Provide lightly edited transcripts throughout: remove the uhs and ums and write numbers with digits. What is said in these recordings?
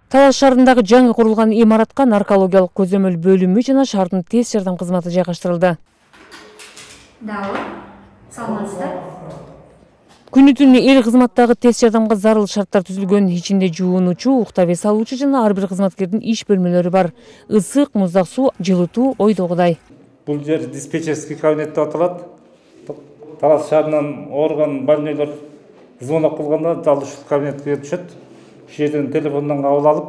Талас шаарындагы жаңы курулган имаратка наркологиялык көзөмөл бөлүмү жана шаардын тез жардам кызматы жайгаштырылды. Саламатсыздар. Күнү-түнү эл кызматтагы тез жардамга зарыл шарттар түзүлгөн. Ичинде жуунуучу, уктап эс алуучу жана ар бир кызматкердин иш бөлмөлөрү бар. Ысык, муздак суу, жылытуу ойдогудай. Бул жер диспетчерский кабинет деп аталат. Талас шаарынан ооруган больнойлор звонок кылганда жалдышуу кабинетке түшөт. Ушул жерден телефондон кабыл алып,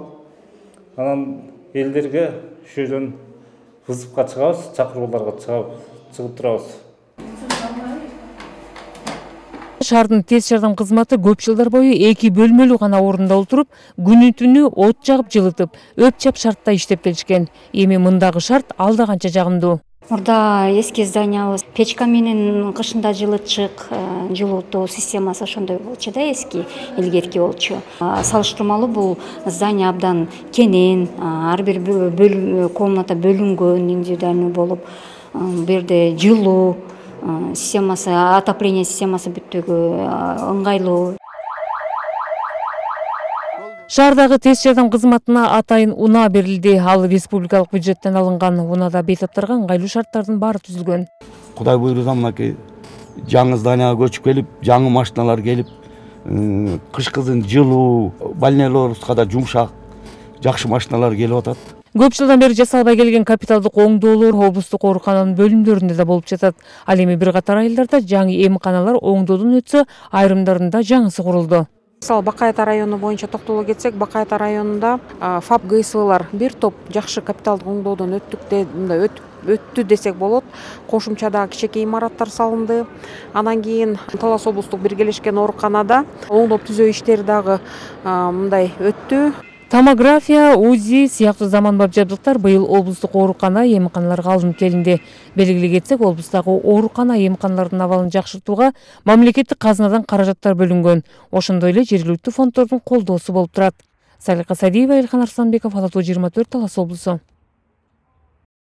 анан элдерге ушул жерден вызовка чыгабыз, чакырууларга чыгып турабыз. Шаардын тез жардам кызматы көп жылдар бою 2 бөлмөлүү гана орунда отуруп, күнү-түнү от жагып жылытып, өп-чап шартта иштеп келишкен. Эми мындагы шарт алда канча жагымдуу. Мурда эски зданиябыз печка менен кышында жылытчык, жылытуу системасы ошондой болчу да, эски, илгерки болчу. Салыштырмалуу бул здание абдан кенен, ар бир комната бөлүнгөн, индивидуальный болуп, бул жерде жылуу системасы, отопление системасы бүттүгү ыңгайлуу. Шаардагы тез жардам кызматына атайын унаа берилди. Ал республикалык бюджеттен алынган. Унаада бейтаптарга ыңгайлуу шарттардын баары түзүлгөн. Кудай буйруса мынакей жаңы зданияга көчүп келип, жаңы машиналар келип, кышкызын жылуу, больнойлорубузга да жумшак, жакшы машиналар келип атат. Көп жылдан бери жасалбай келген капиталдык оңдоолор облустук оорукананын бөлүмдөрүндө да болуп жатат. Ал эми бир катар айылдарда жаңы эмканалар оңдоодон өтсө, айрымдарында жаңысы курулду. Мисалы Бакай Ата району боюнча токтоло кетсек, Бакай Ата районунда ФАП ГСВлар бир топ жакшы капиталдык оңдоодон өттү десек болот. Кошумчада кичинекей имараттар салынды. Анан кийин Талас облустук биргелешкен ооруканада оңдоп түзөө иштери дагы мындай өттү. Томография, УЗИ сыяктуу заманбап жабдыктар быйыл облустук оорукана, эмканаларга алынып келинди. Белгилей кетсек, облустагы оорукана, эмканалардын абалын жакшыртууга мамлекеттик казынадан каражаттар бөлүнгөн. Ошондой эле жергиликтүү фонддордун колдоосу болуп турат. Салика Садиева, Элхан Арсланбеков, Ала Тоо 24, Талас облусу.